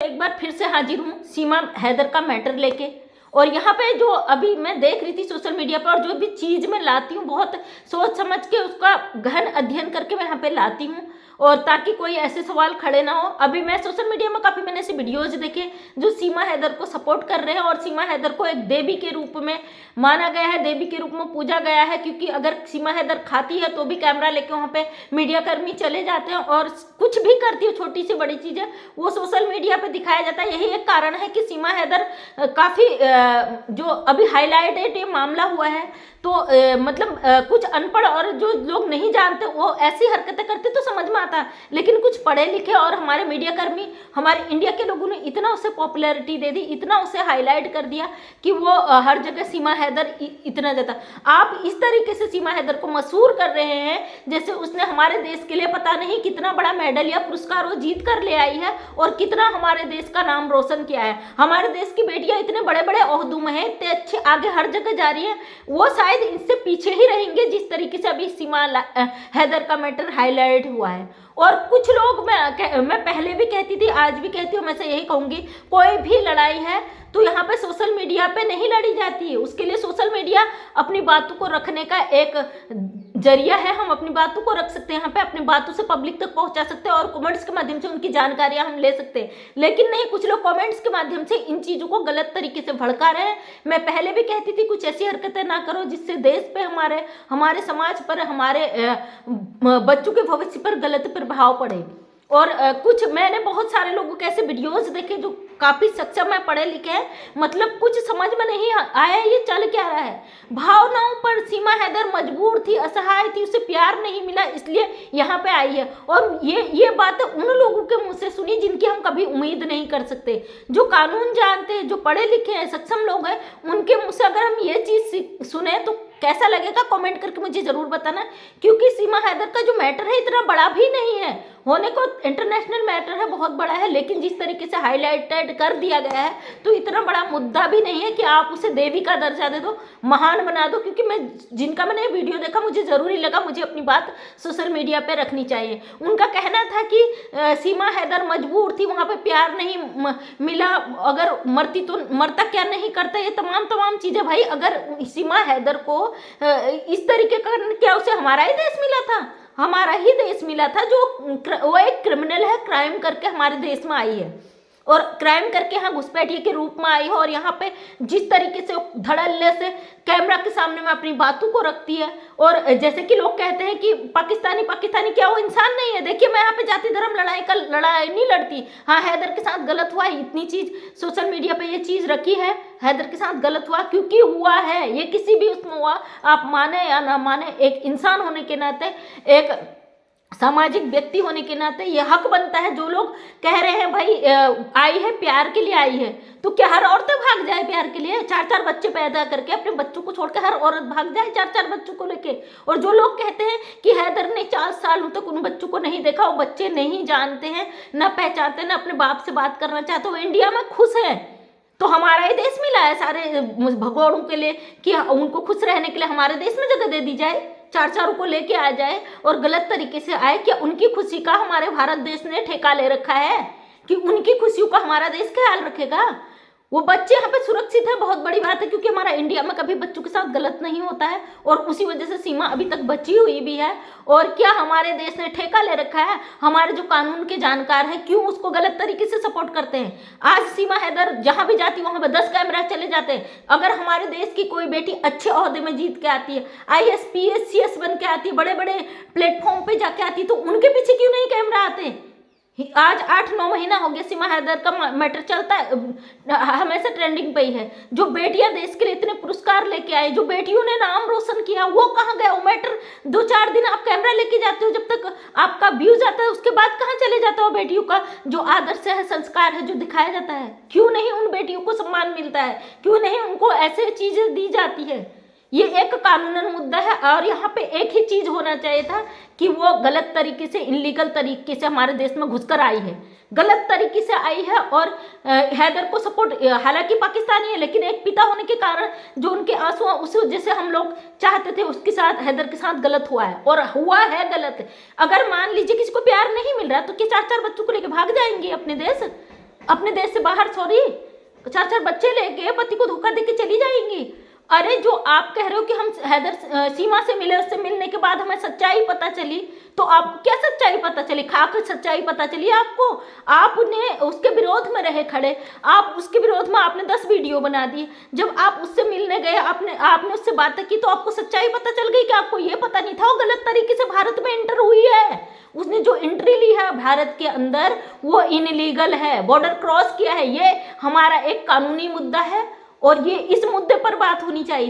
एक बार फिर से हाजिर हूँ सीमा हैदर का मैटर लेके। और यहाँ पे जो अभी मैं देख रही थी सोशल मीडिया पर, और जो भी चीज़ मैं लाती हूँ बहुत सोच समझ के उसका गहन अध्ययन करके मैं यहाँ पे लाती हूँ, और ताकि कोई ऐसे सवाल खड़े ना हो। अभी मैं सोशल मीडिया में काफ़ी मैंने ऐसे वीडियोज देखे जो सीमा हैदर को सपोर्ट कर रहे हैं, और सीमा हैदर को एक देवी के रूप में माना गया है, देवी के रूप में पूजा गया है। क्योंकि अगर सीमा हैदर खाती है तो भी कैमरा लेके वहाँ पे मीडिया कर्मी चले जाते हैं, और कुछ भी करती है छोटी सी बड़ी चीज़ है वो सोशल मीडिया पे दिखाया जाता है। यही एक कारण है कि सीमा हैदर काफ़ी जो अभी हाईलाइटेड ये मामला हुआ है, तो मतलब कुछ अनपढ़ और जो लोग नहीं जानते वो ऐसी हरकतें करते तो समझ में आता, लेकिन कुछ पढ़े लिखे और हमारे मीडिया कर्मी, हमारे इंडिया के लोगों ने इतना उसे पॉपुलैरिटी दे दी, इतना उसे हाईलाइट कर दिया कि वो हर जगह सीमा हैदर इतना ज़्यादा। आप इस तरीके से सीमा हैदर को मशहूर कर रहे हैं जैसे उसने हमारे देश के लिए पता नहीं कितना बड़ा मेडल या पुरस्कार वो जीत कर ले आई है, और कितना हमारे देश का नाम रोशन किया है। हमारे देश की बेटियां इतने बड़े बड़े ओहदों में हैं, इतने अच्छे आगे हर जगह जा रही है, वो शायद इनसे पीछे ही रहेंगे जिस तरीके से अभी सीमा हैदर का मैटर हाईलाइट हुआ है। और कुछ लोग, मैं पहले भी कहती थी, आज भी कहती हूँ, मैं से यही कहूँगी, कोई भी लड़ाई है तो यहाँ पे सोशल मीडिया पे नहीं लड़ी जाती है। उसके लिए सोशल मीडिया अपनी बातों को रखने का एक जरिया है। हम अपनी बातों को रख सकते हैं यहाँ पे, अपनी बातों से पब्लिक तक पहुँचा सकते हैं, और कमेंट्स के माध्यम से उनकी जानकारियाँ हम ले सकते हैं। लेकिन नहीं, कुछ लोग कमेंट्स के माध्यम से इन चीज़ों को गलत तरीके से भड़का रहे हैं। मैं पहले भी कहती थी कुछ ऐसी हरकतें ना करो जिससे देश पे, हमारे समाज पर, हमारे बच्चों के भविष्य पर गलत प्रभाव पड़े। और कुछ मैंने बहुत सारे लोगों के ऐसे वीडियोज देखे जो काफ़ी सक्षम है, पढ़े लिखे हैं, मतलब कुछ समझ में नहीं आया ये चल क्या रहा है। भावनाओं पर सीमा हैदर मजबूर थी, असहाय थी, उसे प्यार नहीं मिला इसलिए यहाँ पे आई है। और ये बातें उन लोगों के मुंह से सुनी जिनकी हम कभी उम्मीद नहीं कर सकते, जो कानून जानते हैं, जो पढ़े लिखे हैं, सक्षम लोग हैं, उनके मुँह से अगर हम ये चीज़ सुने तो कैसा लगेगा कमेंट करके मुझे ज़रूर बताना। क्योंकि सीमा हैदर का जो मैटर है इतना बड़ा भी नहीं है, होने को इंटरनेशनल मैटर है, बहुत बड़ा है, लेकिन जिस तरीके से हाईलाइटेड कर दिया गया है तो इतना बड़ा मुद्दा भी नहीं है कि आप उसे देवी का दर्जा दे दो, महान बना दो। क्योंकि जिनका मैंने वीडियो देखा मुझे ज़रूरी लगा, मुझे अपनी बात सोशल मीडिया पे रखनी चाहिए। उनका कहना था कि सीमा हैदर मजबूर थी, वहाँ पे प्यार नहीं मिला, अगर मरती तो मरता क्या नहीं करता, ये तमाम चीज़ें। भाई अगर सीमा हैदर को इस तरीके का क्या उसे हमारा ही देश मिला था? हमारा ही देश मिला था, जो वो एक क्रिमिनल है, क्राइम करके हमारे देश में आई है, और क्राइम करके यहाँ घुसपैठिए के रूप में आई है। और यहाँ पे जिस तरीके से धड़ल्ले से कैमरा के सामने में अपनी बातों को रखती है, और जैसे कि लोग कहते हैं कि पाकिस्तानी क्या वो इंसान नहीं है? देखिए, मैं यहाँ पे जाति धर्म लड़ाई नहीं लड़ती। हाँ, हैदर के साथ गलत हुआ, इतनी चीज़ सोशल मीडिया पे ये चीज़ रखी है, हैदर के साथ गलत हुआ क्योंकि हुआ है, ये किसी भी उसमें हुआ, आप माने या ना माने, एक इंसान होने के नाते, एक सामाजिक व्यक्ति होने के नाते ये हक बनता है। जो लोग कह रहे हैं भाई आई है प्यार के लिए आई है, तो क्या हर औरतें भाग जाए प्यार के लिए? 4-4 बच्चे पैदा करके अपने बच्चों को छोड़कर हर औरत भाग जाए 4-4 बच्चों को लेके? और जो लोग कहते हैं कि हैदर ने 4 सालों तक उन बच्चों को नहीं देखा, वो बच्चे नहीं जानते हैं, ना पहचानते, ना अपने बाप से बात करना चाहते, वो इंडिया में खुश है, तो हमारा ही देश मिला है सारे भगोड़ों के लिए कि उनको खुश रहने के लिए हमारे देश में जगह दे दी जाए, 4 को लेके आ जाए और गलत तरीके से आए। क्या उनकी खुशी का हमारे भारत देश ने ठेका ले रखा है कि उनकी खुशियों का हमारा देश ख्याल रखेगा? वो बच्चे यहाँ पे सुरक्षित है, बहुत बड़ी बात है, क्योंकि हमारा इंडिया में कभी बच्चों के साथ गलत नहीं होता है, और उसी वजह से सीमा अभी तक बची हुई भी है। और क्या हमारे देश ने ठेका ले रखा है? हमारे जो कानून के जानकार हैं क्यों उसको गलत तरीके से सपोर्ट करते हैं? आज सीमा हैदर जहाँ भी जाती वहाँ पर 10 कैमरा चले जाते हैं। अगर हमारे देश की कोई बेटी अच्छे ओहदे में जीत के आती है, IAS PAS CS बन के आती है, बड़े बड़े प्लेटफॉर्म पे जाके आती है, तो उनके पीछे क्यों नहीं कैमरा आते? आज 8-9 महीना हो गया सीमा हैदर का मैटर चलता है, हमेशा ट्रेंडिंग पे ही है। जो बेटियां देश के लिए इतने पुरस्कार लेके आए, जो बेटियों ने नाम रोशन किया, वो कहाँ गया? वो मैटर 2-4 दिन आप कैमरा लेके जाते हो, जब तक आपका व्यूज आता है उसके बाद कहाँ चले जाता हो? बेटियों का जो आदर्श है, संस्कार है, जो दिखाया जाता है, क्यों नहीं उन बेटियों को सम्मान मिलता है? क्यों नहीं उनको ऐसे चीजें दी जाती है? ये एक कानूनन मुद्दा है, और यहाँ पे एक ही चीज होना चाहिए था कि वो गलत तरीके से, इनलीगल तरीके से हमारे देश में घुसकर आई है, गलत तरीके से आई है। और हैदर को सपोर्ट, हालांकि पाकिस्तानी है, लेकिन एक पिता होने के कारण जो उनके आंसू उस जैसे हम लोग चाहते थे उसके साथ, हैदर के साथ गलत हुआ है, और हुआ है गलत। अगर मान लीजिए किसी को प्यार नहीं मिल रहा तो क्या 4-4 बच्चों को लेकर भाग जाएंगे अपने देश? अपने देश से बाहर, सॉरी, 4-4 बच्चे लेके पति को धोखा देके चली जाएंगी। अरे जो आप कह रहे हो कि हम सीमा से मिले, उससे मिलने के बाद हमें सच्चाई पता चली, तो आपको क्या सच्चाई पता चली? खाकर सच्चाई पता चली आपको? आपने उसके विरोध में रहे खड़े, आप उसके विरोध में आपने 10 वीडियो बना दिए। जब आप उससे मिलने गए, आपने उससे बातें की, तो आपको सच्चाई पता चल गई कि आपको ये पता नहीं था वो गलत तरीके से भारत में एंटर हुई है। उसने जो एंट्री ली है भारत के अंदर वो इनलीगल है, बॉर्डर क्रॉस किया है। ये हमारा एक कानूनी मुद्दा है और ये इस मुद्दे पर बात होनी चाहिए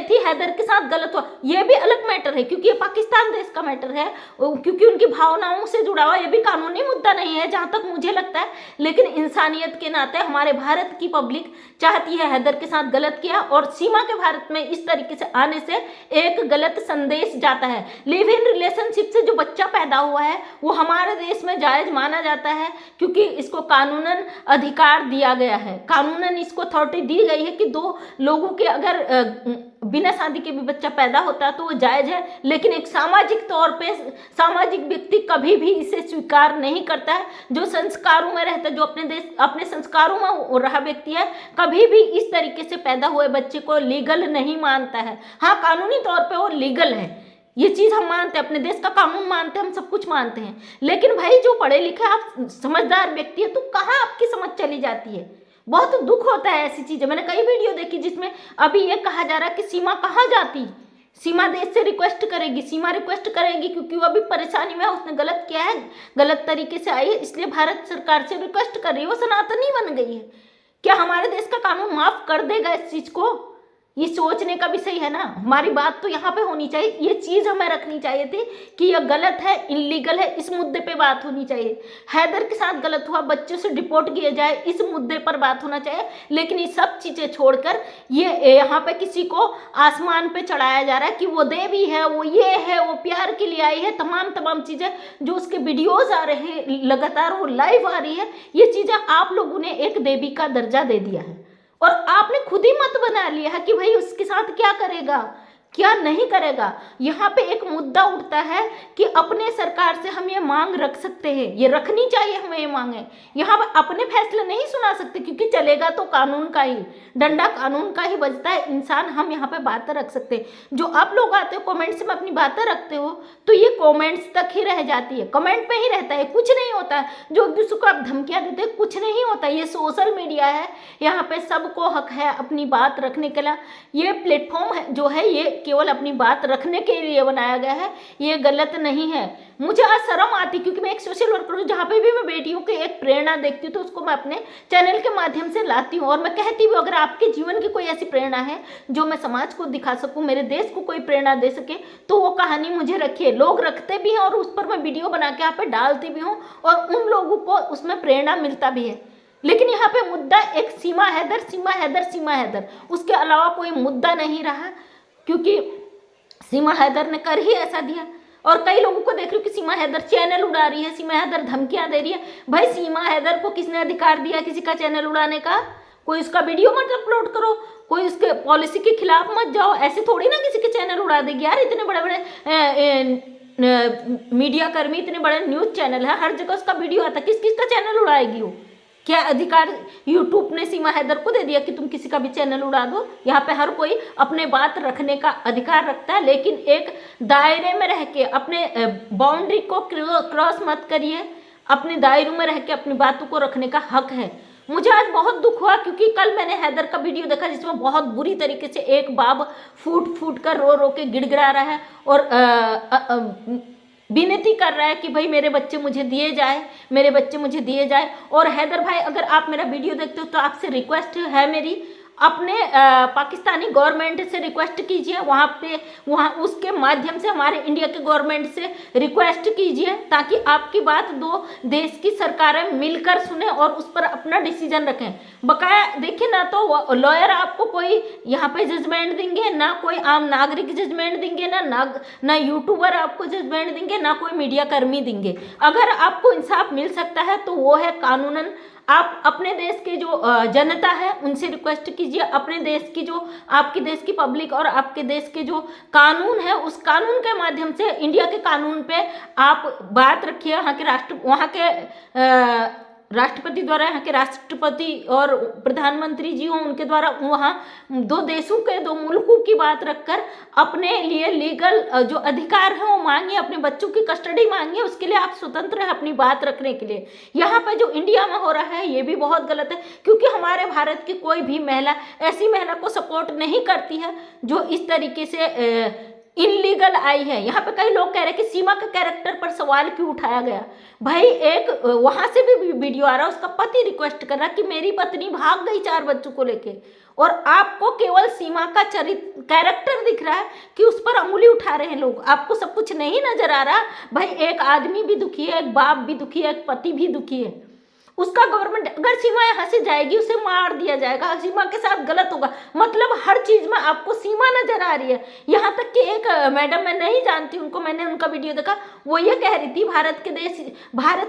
थी। हैदर के साथ गलत हुआ, ये भी अलग मैटर है क्योंकि ये पाकिस्तान देश का मैटर है, क्योंकि उनकी भावनाओं से जुड़ा हुआ, ये भी कानूनी मुद्दा नहीं है जहां तक मुझे लगता है। लेकिन इंसानियत के नाते हमारे भारत की पब्लिक चाहती है हैदर के साथ गलत किया, और सीमा के भारत में इस तरीके से आने से एक गलत संदेश जाता है। लिव इन रिलेशनशिप से जो बच्चा पैदा हुआ है वो हमारे देश में जायज माना जाता है, क्योंकि इसको कानूनन अधिकार दिया गया है, कानूनन इसको अथॉरिटी दी गई है कि 2 लोगों के अगर बिना शादी के भी बच्चा पैदा होता है तो वो जायज है। लेकिन एक सामाजिक तौर पे सामाजिक व्यक्ति कभी भी इसे स्वीकार नहीं करता है। जो संस्कारों में रहता है, जो अपने संस्कारों में रहा व्यक्ति है, कभी भी इस तरीके से पैदा हुए बच्चे को लीगल नहीं मानता है। हाँ, कानूनी तौर पे वो लीगल है, ये चीज हम मानते हैं, अपने देश का कानून मानते हैं, हम सब कुछ मानते हैं। लेकिन भाई जो पढ़े लिखे आप समझदार व्यक्ति है, तो कहाँ आपकी समझ चली जाती है? बहुत दुख होता है ऐसी चीजें। मैंने कई वीडियो देखी जिसमें अभी ये कहा जा रहा है कि सीमा कहाँ जाती, सीमा देश से रिक्वेस्ट करेगी, सीमा रिक्वेस्ट करेगी क्योंकि वो अभी परेशानी में है, उसने गलत किया है, गलत तरीके से आई है, इसलिए भारत सरकार से रिक्वेस्ट कर रही है। वो सनातनी बन गई है। क्या हमारे देश का कानून माफ कर देगा इस चीज को? ये सोचने का विषय है ना। हमारी बात तो यहाँ पे होनी चाहिए, ये चीज हमें रखनी चाहिए थी कि यह गलत है, इलीगल है, इस मुद्दे पे बात होनी चाहिए। हैदर के साथ गलत हुआ, बच्चों से डिपोर्ट किया जाए, इस मुद्दे पर बात होना चाहिए। लेकिन ये सब चीजें छोड़कर ये यहाँ पे किसी को आसमान पे चढ़ाया जा रहा है कि वो देवी है, वो ये है, वो प्यार के लिए आई है, तमाम चीजें जो उसके वीडियोज आ रहे हैं लगातार, वो लाइव आ रही है, ये चीजें आप लोगों ने एक देवी का दर्जा दे दिया है और आपने खुद ही मत बना लिया है कि भाई उसके साथ क्या करेगा, क्या नहीं करेगा। यहाँ पे एक मुद्दा उठता है कि अपने सरकार से हम ये मांग रख सकते हैं, ये रखनी चाहिए हमें ये मांगे। यहाँ पे अपने फैसले नहीं सुना सकते क्योंकि चलेगा तो कानून का ही, डंडा कानून का ही बजता है। इंसान हम यहाँ पे बातें रख सकते हैं। जो आप लोग आते हो कमेंट्स में अपनी बातें रखते हो, तो ये कमेंट्स तक ही रह जाती है, कमेंट पे ही रहता है, कुछ नहीं होता है। जो एक दूसरे को आप धमकियाँ देते हैं, कुछ नहीं होता। ये सोशल मीडिया है, यहाँ पे सबको हक है अपनी बात रखने के लिए। ये प्लेटफॉर्म है जो है ये केवल अपनी बात रखने के लिए बनाया गया है, ये गलत नहीं है। मुझे आज शर्म आती क्योंकि मैं एक सोशल वर्कर हूँ, जहाँ पे भी मैं बेटियों की एक प्रेरणा देखती हूँ तो उसको मैं अपने चैनल के माध्यम से लाती हूँ और मैं कहती हूँ अगर आपके जीवन की कोई ऐसी प्रेरणा है जो मैं समाज को दिखा सकूँ, मेरे देश को कोई प्रेरणा दे सके, तो वो कहानी मुझे रखिए। लोग रखते भी हैं और उस पर मैं वीडियो बना के यहाँ पे डालती भी हूँ और उन लोगों को उसमें प्रेरणा मिलता भी है। लेकिन यहाँ पे मुद्दा एक सीमा हैदर, उसके अलावा कोई मुद्दा नहीं रहा, क्योंकि सीमा हैदर ने कर ही ऐसा दिया। और कई लोगों को देख रही हूँ कि सीमा हैदर चैनल उड़ा रही है, सीमा हैदर धमकियां दे रही है। भाई सीमा हैदर को किसने अधिकार दिया किसी का चैनल उड़ाने का? कोई उसका वीडियो मत अपलोड करो, कोई उसके पॉलिसी के खिलाफ मत जाओ, ऐसे थोड़ी ना किसी के चैनल उड़ा देगी यार। इतने बड़े बड़े मीडिया कर्मी, इतने बड़े न्यूज चैनल है, हर जगह उसका वीडियो आता है, किस किस का चैनल उड़ाएगी वो? क्या अधिकार यूट्यूब ने सीमा हैदर को दे दिया कि तुम किसी का भी चैनल उड़ा दो? यहाँ पे हर कोई अपने बात रखने का अधिकार रखता है, लेकिन एक दायरे में रह के अपने बाउंड्री को क्रॉस मत करिए। अपने दायरों में रह के अपनी बातों को रखने का हक है। मुझे आज बहुत दुख हुआ क्योंकि कल मैंने हैदर का वीडियो देखा जिसमें बहुत बुरी तरीके से एक बाप फूट कर रो के गिड़गिड़ा रहा है और विनती कर रहा है कि भाई मेरे बच्चे मुझे दिए जाए। और हैदर भाई, अगर आप मेरा वीडियो देखते हो तो आपसे रिक्वेस्ट है मेरी, अपने पाकिस्तानी गवर्नमेंट से रिक्वेस्ट कीजिए, वहाँ उसके माध्यम से हमारे इंडिया के गवर्नमेंट से रिक्वेस्ट कीजिए ताकि आपकी बात 2 देश की सरकारें मिलकर सुने और उस पर अपना डिसीजन रखें। बकाया देखिए, ना तो लॉयर आपको कोई यहाँ पे जजमेंट देंगे, ना कोई आम नागरिक जजमेंट देंगे, ना यूट्यूबर आपको जजमेंट देंगे, ना कोई मीडिया कर्मी देंगे। अगर आपको इंसाफ मिल सकता है तो वो है कानूनन। आप अपने देश के जो जनता है उनसे रिक्वेस्ट कीजिए, अपने देश की जो आपके देश की पब्लिक और आपके देश के जो कानून है उस कानून के माध्यम से इंडिया के कानून पे आप बात रखिए। वहाँ के राष्ट्रपति द्वारा, यहाँ के राष्ट्रपति और प्रधानमंत्री जी हों उनके द्वारा वहाँ दो देशों के, दो मुल्कों की बात रखकर अपने लिए लीगल जो अधिकार है वो मांगिए, अपने बच्चों की कस्टडी मांगिए, उसके लिए आप स्वतंत्र हैं अपनी बात रखने के लिए। यहाँ पे जो इंडिया में हो रहा है ये भी बहुत गलत है, क्योंकि हमारे भारत की कोई भी महिला ऐसी महिला को सपोर्ट नहीं करती है जो इस तरीके से इनलीगल आई है। यहाँ पे कई लोग कह रहे हैं कि सीमा के कैरेक्टर पर सवाल क्यों उठाया गया। भाई एक वहां से भी वीडियो आ रहा है, उसका पति रिक्वेस्ट कर रहा है कि मेरी पत्नी भाग गई 4 बच्चों को लेके, और आपको केवल सीमा का चरित्र कैरेक्टर दिख रहा है कि उस पर अंगुली उठा रहे हैं लोग, आपको सब कुछ नहीं नजर आ रहा। भाई एक आदमी भी दुखी है, एक बाप भी दुखी है, एक पति भी दुखी है। उसका गवर्नमेंट, अगर सीमा यहाँ से जाएगी उसे मार दिया जाएगा, सीमा के साथ गलत होगा। मतलब हर चीज में आपको सीमा नजर आ रही है। यहाँ तक कि एक मैडम, मैं नहीं जानती उनको, मैंने उनका वीडियो देखा, वो ये कह रही थी भारत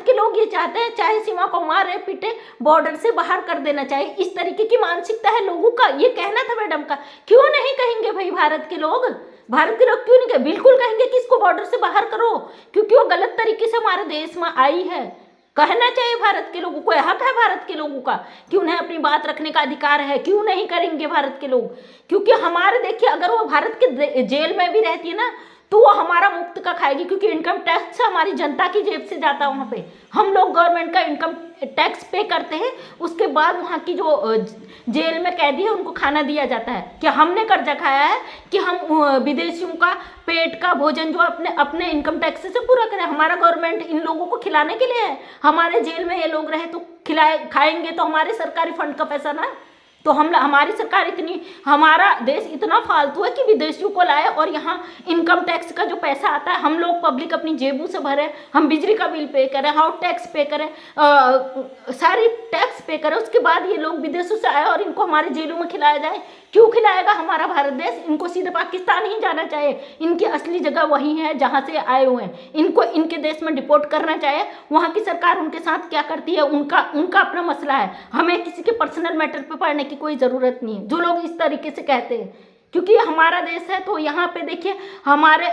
के लोग ये चाहते हैं चाहे सीमा को मारे पीटे बॉर्डर से बाहर कर देना चाहिए। इस तरीके की मानसिकता है लोगों का, ये कहना था मैडम का। क्यों नहीं कहेंगे भाई भारत के लोग क्यों नहीं कहेंगे? बिल्कुल कहेंगे कि इसको बॉर्डर से बाहर करो, क्योंकि वो गलत तरीके से हमारे देश में आई है। कहना चाहिए भारत के लोगों को, हक है भारत के लोगों का कि उन्हें अपनी बात रखने का अधिकार है। क्यों नहीं करेंगे भारत के लोग? क्योंकि हमारे, देखिए अगर वो भारत के जेल में भी रहती है ना तो वो हमारा मुफ्त का खाएगी, क्योंकि इनकम टैक्स हमारी जनता की जेब से जाता है। वहाँ पे हम लोग गवर्नमेंट का इनकम टैक्स पे करते हैं, उसके बाद वहाँ की जो जेल में कैदी है उनको खाना दिया जाता है। क्या हमने कर्जा खाया है कि हम विदेशियों का पेट का भोजन जो अपने अपने इनकम टैक्स से पूरा करें? हमारा गवर्नमेंट इन लोगों को खिलाने के लिए है। हमारे जेल में ये लोग रहे तो खाएंगे तो हमारे सरकारी फंड का पैसा ना। तो हमारी सरकार इतनी, हमारा देश इतना फालतू है कि विदेशियों को लाए और यहाँ इनकम टैक्स का जो पैसा आता है हम लोग पब्लिक अपनी जेबों से भरें, हम बिजली का बिल पे करें, हाउस टैक्स पे करें, सारी टैक्स पे करें, उसके बाद ये लोग विदेशों से आए और इनको हमारे जेलों में खिलाया जाए। क्यों खिलाएगा हमारा भारत देश? इनको सीधे पाकिस्तान ही जाना चाहिए। इनकी असली जगह वही है जहाँ से आए हुए हैं। इनको इनके देश में डिपोर्ट करना चाहिए। वहाँ की सरकार उनके साथ क्या करती है उनका अपना मसला है। हमें किसी के पर्सनल मैटर पे पढ़ने की कोई ज़रूरत नहीं है, जो लोग इस तरीके से कहते हैं, क्योंकि हमारा देश है। तो यहाँ पे देखिए हमारे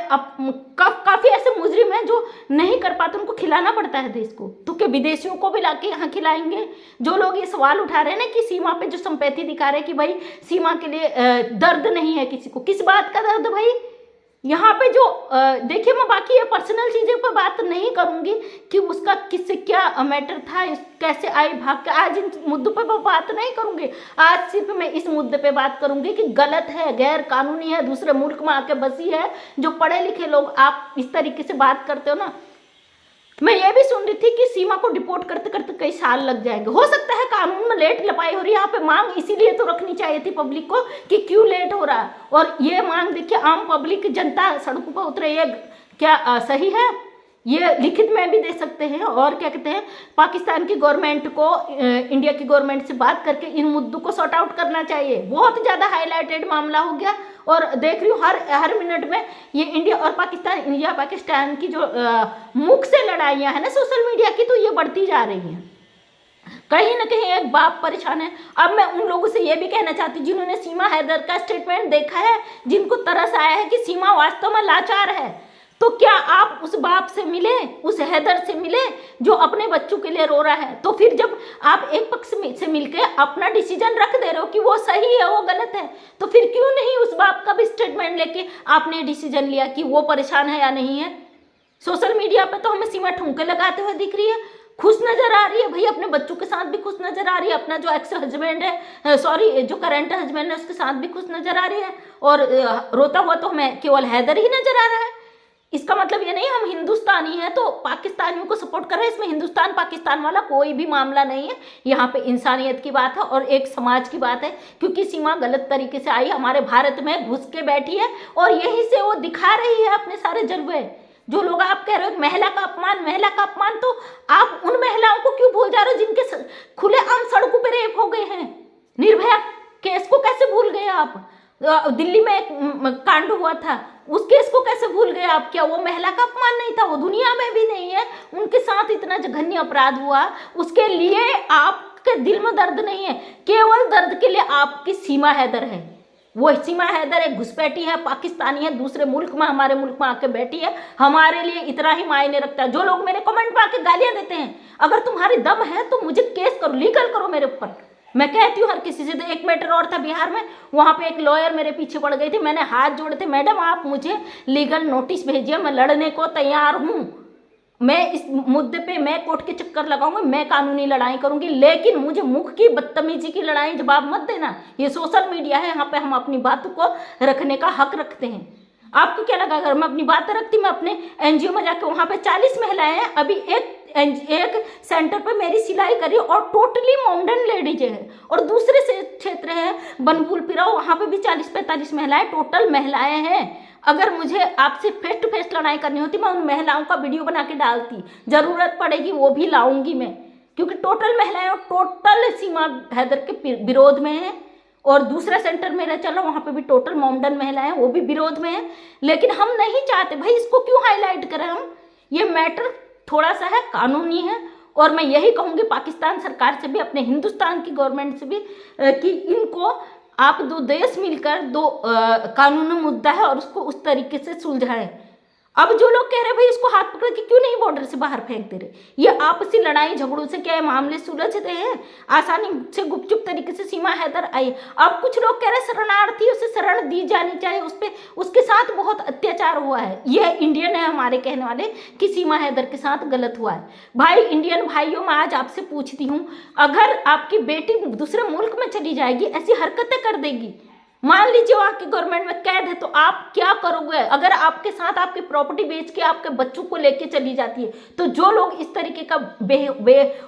काफ़ी ऐसे मुजरिम हैं जो नहीं कर पाते, उनको खिलाना पड़ता है देश को। तो क्या विदेशियों को भी लाके यहाँ खिलाएंगे? जो लोग ये सवाल उठा रहे हैं ना कि सीमा पे जो संपैथी दिखा रहे हैं कि भाई सीमा के लिए दर्द नहीं है किसी को, किस बात का दर्द भाई? यहाँ पे जो देखिए, मैं बाकी ये पर्सनल चीज़ों पर बात नहीं करूँगी कि उसका किससे क्या मैटर था, कैसे आई भाग के, आज इन मुद्दों पर बात नहीं करूँगी। आज सिर्फ मैं इस मुद्दे पे बात करूँगी कि गलत है, गैर कानूनी है, दूसरे मुल्क में आके बसी है। जो पढ़े लिखे लोग आप इस तरीके से बात करते हो ना। मैं ये भी सुन रही थी कि सीमा को डिपोर्ट करते करते कई साल लग जाएंगे। हो सकता है कानून में लेट लपाई हो रही है, यहाँ पे मांग इसीलिए तो रखनी चाहिए थी पब्लिक को कि क्यों लेट हो रहा है। और ये मांग देखिए आम पब्लिक जनता सड़कों पर उतरे, ये क्या सही है? ये लिखित में भी दे सकते हैं। और क्या कहते हैं, पाकिस्तान की गवर्नमेंट को इंडिया की गवर्नमेंट से बात करके इन मुद्दों को सॉर्ट आउट करना चाहिए। बहुत ज़्यादा हाईलाइटेड मामला हो गया और देख रही हूँ हर मिनट में ये इंडिया पाकिस्तान की जो मुख से लड़ाइयाँ हैं ना सोशल मीडिया की, तो ये बढ़ती जा रही हैं। कहीं ना कहीं एक बाप परेशान है। अब मैं उन लोगों से ये भी कहना चाहती हूँ जिन्होंने सीमा हैदर का स्टेटमेंट देखा है, जिनको तरस आया है कि सीमा वास्तव में लाचार है, तो क्या आप उस बाप से मिले, उस हैदर से मिले जो अपने बच्चों के लिए रो रहा है? तो फिर जब आप एक पक्ष से मिलके अपना डिसीजन रख दे रहे हो कि वो सही है वो गलत है, तो फिर क्यों नहीं उस बाप का भी स्टेटमेंट लेके आपने डिसीजन लिया कि वो परेशान है या नहीं है? सोशल मीडिया पे तो हमें सीमा ठुमके लगाते हुए दिख रही है, खुश नजर आ रही है भाई, अपने बच्चों के साथ भी खुश नजर आ रही है, अपना जो एक्स हस्बैंड है, सॉरी जो करंट हस्बैंड है उसके साथ भी खुश नजर आ रही है, और रोता हुआ तो हमें केवल हैदर ही नजर आ रहा है। इसका मतलब ये नहीं हम हिंदुस्तानी हैं तो पाकिस्तानियों को सपोर्ट कर रहे हैं। इसमें हिंदुस्तान पाकिस्तान वाला कोई भी मामला नहीं है। यहाँ पे इंसानियत की बात है और एक समाज की बात है, क्योंकि सीमा गलत तरीके से आई, हमारे भारत में घुस के बैठी है और यहीं से वो दिखा रही है अपने सारे जलवे। जो लोग आप कह रहे हो महिला का अपमान, तो आप उन महिलाओं को क्यों भूल जा रहे हो जिनके खुलेआम सड़कों पर रेप हो गए हैं? निर्भया केस को कैसे भूल गए आप? दिल्ली में एक कांड हुआ था, उस केस को कैसे भूल गए आप? क्या वो महिला का अपमान नहीं था? वो दुनिया में भी नहीं है, उनके साथ इतना जघन्य अपराध हुआ, उसके लिए आपके दिल में दर्द नहीं है, केवल दर्द के लिए आपकी सीमा हैदर है। वो सीमा हैदर एक घुसपैठी है, पाकिस्तानी है, दूसरे मुल्क में हमारे मुल्क में आके बैठी है, हमारे लिए इतना ही मायने रखता है। जो लोग मेरे कमेंट में आके गालियां देते हैं, अगर तुम्हारी दम है तो मुझे केस करो, लीगल करो मेरे ऊपर। मैं कहती हूँ हर किसी से। एक मैटर और था बिहार में, वहां पे एक लॉयर मेरे पीछे पड़ गई थी, मैंने हाथ जोड़े थे, मैडम आप मुझे लीगल नोटिस भेजिए, मैं लड़ने को तैयार हूँ, मैं इस मुद्दे पे मैं कोर्ट के चक्कर लगाऊंगी, मैं कानूनी लड़ाई करूंगी, लेकिन मुझे मुख की बदतमीजी की लड़ाई जवाब मत देना। ये सोशल मीडिया है, यहाँ पे हम अपनी बातों को रखने का हक रखते हैं। आपको क्या लगा अगर मैं अपनी बातें रखती? मैं अपने एनजीओ में जाकर, वहां पे 40 महिलाएं हैं, अभी एक सेंटर पे मेरी सिलाई करी और टोटली मॉडर्न लेडीज है, और दूसरे से क्षेत्र है बनबुल पिराव, वहां पे भी 40-45 महिलाएं टोटल महिलाएं हैं। अगर मुझे आपसे फेस टू फेस लड़ाई करनी होती, मैं उन महिलाओं का वीडियो बना के डालती, जरूरत पड़ेगी वो भी लाऊंगी मैं, क्योंकि टोटल महिलाएं टोटल सीमा हैदर के विरोध में है। और दूसरा सेंटर मेरा चला, वहां पे भी टोटल मॉडर्न महिलाएं, वो भी विरोध में है। लेकिन हम नहीं चाहते भाई, इसको क्यों हाईलाइट करें हम? ये मैटर थोड़ा सा है, कानूनी है, और मैं यही कहूंगी पाकिस्तान सरकार से भी, अपने हिंदुस्तान की गवर्नमेंट से भी, कि इनको आप दो देश मिलकर कानूनी मुद्दा है और उसको उस तरीके से सुलझाएं। अब जो लोग कह रहे हैं भाई इसको हाथ पकड़ के क्यों नहीं बॉर्डर से बाहर फेंक दे रहे, ये आपसी लड़ाई झगड़ों से क्या मामले सुलझ रहे हैं? आसानी से गुपचुप तरीके से सीमा हैदर आई। अब कुछ लोग कह रहे हैं शरणार्थी, उसे शरण दी जानी चाहिए, उस पर उसके साथ बहुत अत्याचार हुआ है। ये इंडियन है हमारे कहने वाले कि सीमा हैदर के साथ गलत हुआ है। भाई इंडियन भाइयों, मैं आज आपसे पूछती हूँ, अगर आपकी बेटी दूसरे मुल्क में चली जाएगी, ऐसी हरकतें कर देगी, मान लीजिए वहां की गवर्नमेंट में कैद है, तो आप क्या करोगे? अगर आपके साथ आपकी प्रॉपर्टी बेच के आपके बच्चों को लेके चली जाती है, तो जो लोग इस तरीके का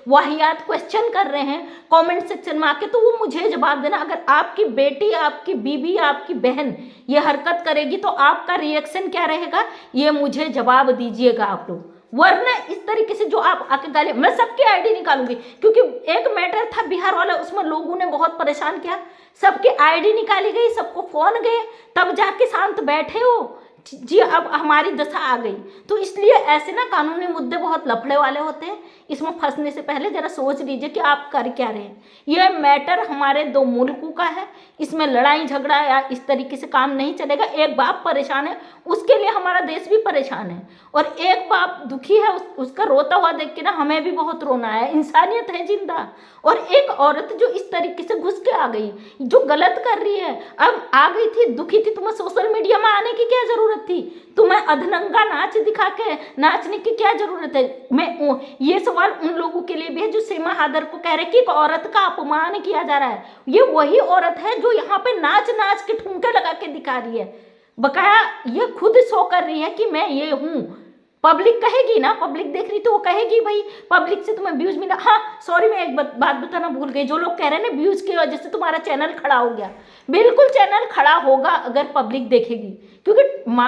वाहियात क्वेश्चन कर रहे हैं कमेंट सेक्शन में आके, तो वो मुझे जवाब देना। अगर आपकी बेटी, आपकी बीबी, आपकी बहन ये हरकत करेगी तो आपका रिएक्शन क्या रहेगा, ये मुझे जवाब दीजिएगा आप लोग। वरना इस तरीके से जो आप आके गाली, मैं सबकी आईडी निकालूंगी, क्योंकि एक मैटर था बिहार वाला, उसमें लोगों ने बहुत परेशान किया, सबकी आईडी निकाली गई, सबको फोन गए, तब जाके शांत बैठे हो जी। अब हमारी दशा आ गई, तो इसलिए ऐसे ना कानूनी मुद्दे बहुत लफड़े वाले होते हैं, इसमें फंसने से पहले जरा सोच लीजिए कि आप कर क्या रहे हैं। यह मैटर हमारे दो मुल्कों का है, इसमें लड़ाई झगड़ा या इस तरीके से काम नहीं चलेगा। एक बाप परेशान है, उसके लिए हमारा देश भी परेशान है, और एक बाप दुखी है, उसका रोता हुआ देख के ना हमें भी बहुत रोना है। इंसानियत है जिंदा। और एक औरत जो इस तरीके से घुस के आ गई, जो गलत कर रही है, अब आ गई थी, दुखी थी, तुम्हें सोशल मीडिया में आने की क्या जरूरत थी? तुम्हें अधनंगा नाच दिखा के नाचने की क्या जरूरत है? मैं ये सवाल उन लोगों के लिए भी है जो सीमा हैदर को कह रहे कि एक औरत का अपमान किया जा रहा है। ये वही औरत है जो यहाँ पे नाच नाच के ठुमके लगा के दिखा रही है, बकाया ये खुद शो कर रही है कि मैं ये हूँ। पब्लिक कहेगी ना, पब्लिक देख रही तो वो कहेगी भाई पब्लिक से तुम्हें व्यूज मिला। हाँ सॉरी, मैं एक बात बताना भूल गई, जो लोग कह रहे हैं ना व्यूज की वजह से तुम्हारा चैनल खड़ा हो गया, बिल्कुल चैनल खड़ा होगा अगर पब्लिक देखेगी, क्योंकि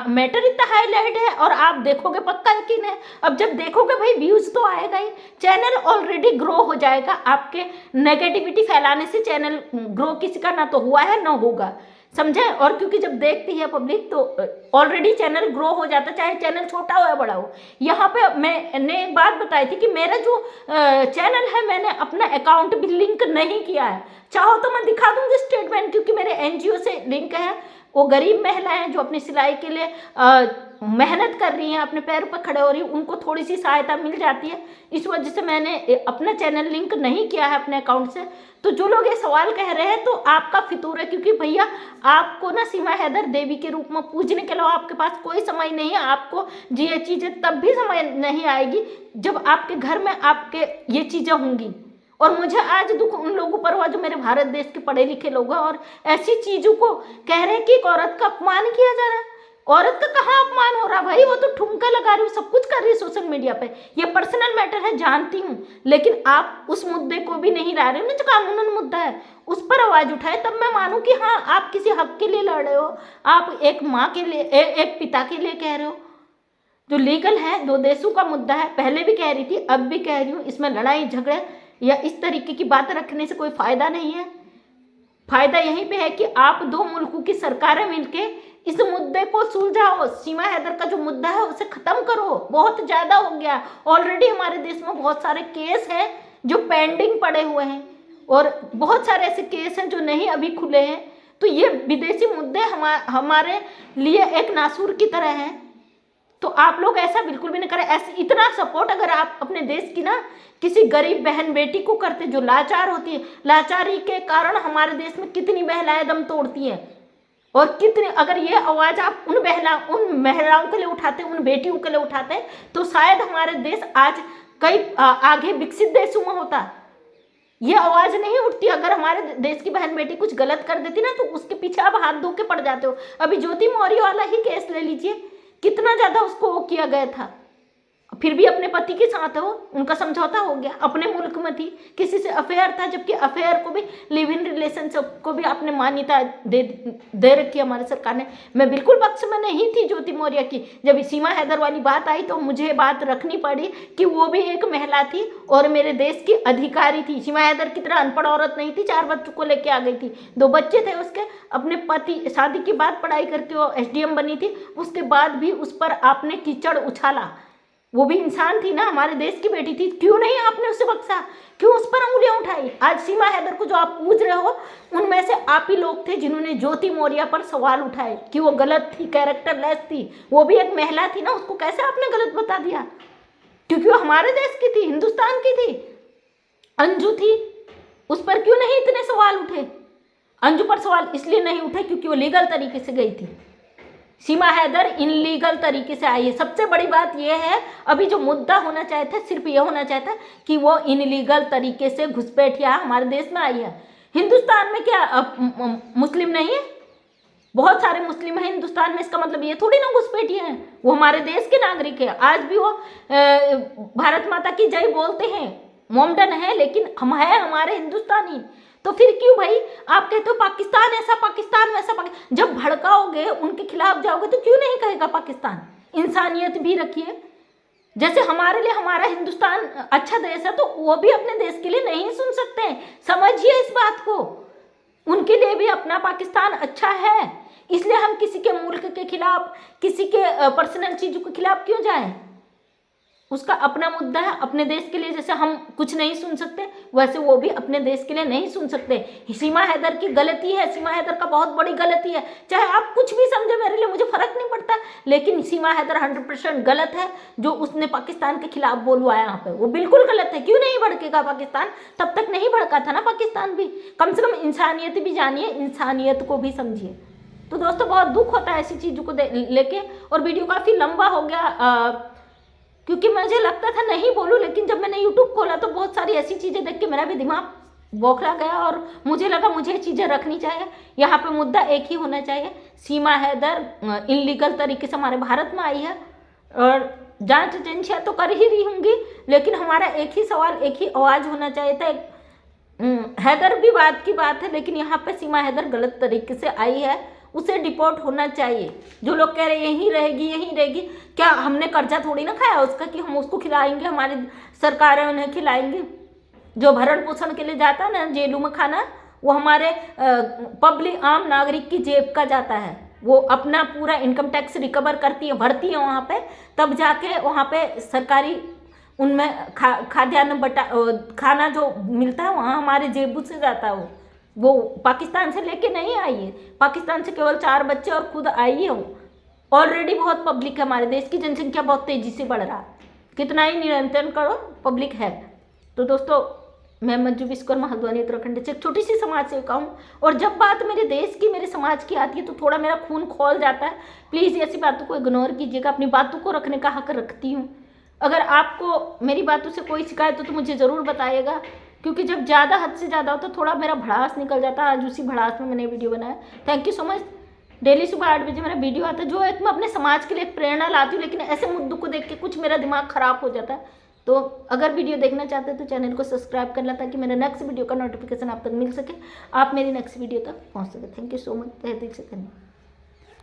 मैटर इतना हाईलाइट है और आप देखोगे, पक्का यकीन है। अब जब देखोगे भाई व्यूज तो आएगा ही, चैनल ऑलरेडी ग्रो हो जाएगा। आपके नेगेटिविटी फैलाने से चैनल ग्रो किसी का ना तो हुआ है ना होगा, समझे? और क्योंकि जब देखती है पब्लिक तो ऑलरेडी चैनल ग्रो हो जाता है, चाहे चैनल छोटा हो या बड़ा हो। यहाँ पे मैंने एक बात बताई थी कि मेरा जो चैनल है, मैंने अपना अकाउंट भी लिंक नहीं किया है। चाहो तो मैं दिखा दूंगी स्टेटमेंट, क्योंकि मेरे एनजीओ से लिंक है। वो गरीब महिलाएं जो अपनी सिलाई के लिए मेहनत कर रही हैं, अपने पैर पर खड़े हो रही हैं, उनको थोड़ी सी सहायता मिल जाती है। इस वजह से मैंने अपना चैनल लिंक नहीं किया है अपने अकाउंट से। तो जो लोग ये सवाल कह रहे हैं तो आपका फितूर है, क्योंकि भैया आपको ना सीमा हैदर देवी के रूप में पूजने के अलावा आपके पास कोई समय नहीं है। आपको ये चीज़ें तब भी समय नहीं आएगी जब आपके घर में आपके ये चीज़ें होंगी। और मुझे आज दुख उन लोगों पर हुआ जो मेरे भारत देश के पढ़े लिखे लोग हैं और ऐसी चीज़ों को कह रहे हैं कि एक औरत का अपमान किया जा रहा है। औरत का कहाँ अपमान हो रहा भाई? वो तो ठुमका लगा रही हो, सब कुछ कर रही है सोशल मीडिया पे। ये पर्सनल मैटर है, जानती हूँ, लेकिन आप उस मुद्दे को भी नहीं ला रहे हो ना, जो कानूनन मुद्दा है उस पर आवाज उठाए, तब मैं मानूं कि हाँ आप किसी हक के लिए लड़ रहे हो, आप एक माँ के लिए, एक पिता के लिए कह रहे हो। जो लीगल है, दो देशों का मुद्दा है, पहले भी कह रही थी, अब भी कह रही हूँ, इसमें लड़ाई झगड़े या इस तरीके की बात रखने से कोई फायदा नहीं है। फायदा यहीं पे है कि आप दो मुल्कों की सरकारें मिलके इस मुद्दे को सुलझाओ। सीमा हैदर का जो मुद्दा है उसे खत्म करो, बहुत ज्यादा हो गया। ऑलरेडी हमारे देश में बहुत सारे केस हैं जो पेंडिंग पड़े हुए हैं और बहुत सारे ऐसे केस हैं जो नहीं अभी खुले हैं। तो ये विदेशी मुद्दे हमारे लिए एक नासूर की तरह हैं। तो आप लोग ऐसा बिल्कुल भी नहीं करें। ऐसे इतना सपोर्ट अगर आप अपने देश की ना किसी गरीब बहन बेटी को करते जो लाचार होती है, लाचारी के कारण हमारे देश में कितनी महिलाएं दम तोड़ती हैं, और कितने अगर ये आवाज़ आप उन महिलाओं के लिए उठाते, उन बेटियों के लिए उठाते, तो शायद हमारे देश आज कई आगे विकसित देशों में होता। ये आवाज़ नहीं उठती। अगर हमारे देश की बहन बेटी कुछ गलत कर देती ना, तो उसके पीछे आप हाथ धो के पड़ जाते हो। अभी ज्योति मौर्य वाला ही केस ले लीजिए, कितना ज़्यादा उसको वो किया गया था, फिर भी अपने पति के साथ हो, उनका समझौता हो गया। अपने मुल्क में थी, किसी से अफेयर था, जबकि अफेयर को भी, लिव इन रिलेशनशिप को भी आपने मान्यता दे रखी है हमारी सरकार ने। मैं बिल्कुल पक्ष में नहीं थी ज्योति मौर्य की। जब सीमा हैदर वाली बात आई तो मुझे बात रखनी पड़ी कि वो भी एक महिला थी और मेरे देश की अधिकारी थी। सीमा हैदर की तरह अनपढ़ औरत नहीं थी, 4 बच्चों को लेके आ गई थी, 2 बच्चे थे उसके। अपने पति शादी के बाद पढ़ाई करके वो SDM बनी थी, उसके बाद भी उस पर आपने कीचड़ उछाला। वो भी इंसान थी ना, हमारे देश की बेटी थी, क्यों नहीं आपने उसे बख्शा, क्यों उस पर उंगलियां उठाई? आज सीमा हैदर को जो आप पूछ रहे हो, उनमें से आप ही लोग थे जिन्होंने ज्योति मौर्य पर सवाल उठाए कि वो गलत थी, कैरेक्टरलेस थी। वो भी एक महिला थी ना, उसको कैसे आपने गलत बता दिया? क्योंकि वो हमारे देश की थी, हिंदुस्तान की थी, अंजू थी, उस पर क्यों नहीं इतने सवाल उठे? अंजू पर सवाल इसलिए नहीं उठे क्योंकि वो लीगल तरीके से गई थी। सीमा हैदर इनलीगल तरीके से आई है। सबसे बड़ी बात यह है, अभी जो मुद्दा होना चाहिए था सिर्फ ये होना चाहिए था कि वो इनलीगल तरीके से घुसपैठिया हमारे देश में आई है। हिंदुस्तान में क्या मुस्लिम नहीं है? बहुत सारे मुस्लिम हैं हिंदुस्तान में, इसका मतलब ये थोड़ी ना घुसपैठिया हैं, वो हमारे देश के नागरिक है। आज भी वो भारत माता की जय बोलते हैं, मोमडन है, लेकिन हम है हमारे हिंदुस्तानी। तो फिर क्यों भाई आप कहते हो पाकिस्तान ऐसा, पाकिस्तान वैसा? जब भड़काओगे, उनके खिलाफ जाओगे, तो क्यों नहीं कहेगा पाकिस्तान? इंसानियत भी रखिए। जैसे हमारे लिए हमारा हिंदुस्तान अच्छा देश है, तो वो भी अपने देश के लिए नहीं सुन सकते? समझिए इस बात को, उनके लिए भी अपना पाकिस्तान अच्छा है। इसलिए हम किसी के मुल्क के खिलाफ, किसी के पर्सनल चीज़ों के खिलाफ क्यों जाएं? उसका अपना मुद्दा है। अपने देश के लिए जैसे हम कुछ नहीं सुन सकते, वैसे वो भी अपने देश के लिए नहीं सुन सकते। सीमा हैदर की गलती है, सीमा हैदर का बहुत बड़ी गलती है। चाहे आप कुछ भी समझे, मेरे लिए मुझे फर्क नहीं पड़ता, लेकिन सीमा हैदर 100% गलत है। जो उसने पाकिस्तान के खिलाफ बोलवाया यहाँ पे, वो बिल्कुल गलत है। क्यों नहीं भड़केगा पाकिस्तान? तब तक नहीं भड़का था ना पाकिस्तान भी। कम से कम इंसानियत भी जानिए, इंसानियत को भी समझिए। तो दोस्तों, बहुत दुख होता है ऐसी चीज़ों को लेके। और वीडियो काफ़ी लंबा हो गया, क्योंकि मुझे लगता था नहीं बोलूं, लेकिन जब मैंने YouTube खोला तो बहुत सारी ऐसी चीज़ें देख के मेरा भी दिमाग बौखला गया और मुझे लगा मुझे चीज़ें रखनी चाहिए। यहाँ पे मुद्दा एक ही होना चाहिए, सीमा हैदर इनलीगल तरीके से हमारे भारत में आई है और जांच एजेंसियाँ तो कर ही रही होंगी, लेकिन हमारा एक ही सवाल, एक ही आवाज़ होना चाहिए था। हैदर भी बात की बात है, लेकिन यहाँ पे सीमा हैदर गलत तरीके से आई है, उसे डिपोर्ट होना चाहिए। जो लोग कह रहे यहीं रहेगी यहीं रहेगी, क्या हमने कर्जा थोड़ी ना खाया उसका कि हम उसको खिलाएंगे, हमारी सरकारें उन्हें खिलाएंगी? जो भरण पोषण के लिए जाता है ना जेलों में खाना, वो हमारे पब्लिक आम नागरिक की जेब का जाता है। वो अपना पूरा इनकम टैक्स रिकवर करती है, भरती है वहाँ पे, तब जाके वहाँ पे सरकारी उनमें खाद्यान्न खाना जो मिलता है वहाँ हमारे जेबू से जाता है। वो पाकिस्तान से लेके नहीं आई है, पाकिस्तान से केवल 4 बच्चे और खुद आई है। वो ऑलरेडी बहुत पब्लिक है, हमारे देश की जनसंख्या बहुत तेज़ी से बढ़ रहा है, कितना ही नियंत्रण करो पब्लिक है। तो दोस्तों, मैं मंजू विश्वकर्मा हल्द्वानी उत्तराखंड से एक छोटी सी समाज सेविका हूँ, और जब बात मेरे देश की, मेरे समाज की आती है तो थोड़ा मेरा खून खौल जाता है। प्लीज़ ऐसी बातों को इग्नोर कीजिएगा, अपनी बातों को रखने का हक रखती हूँ। अगर आपको मेरी बातों से कोई शिकायत हो तो मुझे ज़रूर बताइएगा, क्योंकि जब ज़्यादा हद से ज़्यादा हो तो थोड़ा मेरा भड़ास निकल जाता है। आज उसी भड़ास में मैंने वीडियो बनाया। Thank you so much. Daily सुबह 8 बजे मेरा वीडियो आता है, जो एक मैं अपने समाज के लिए एक प्रेरणा लाती हूँ, लेकिन ऐसे मुद्दों को देख के कुछ मेरा दिमाग ख़राब हो जाता है। तो अगर वीडियो देखना चाहते हैं तो चैनल को सब्सक्राइब कर लें, ताकि मेरे नेक्स्ट वीडियो का नोटिफिकेशन आप तक मिल सके, आप मेरी नेक्स्ट वीडियो तक पहुँच सके। थैंक यू सो मच, तहे दिल से धन्यवाद।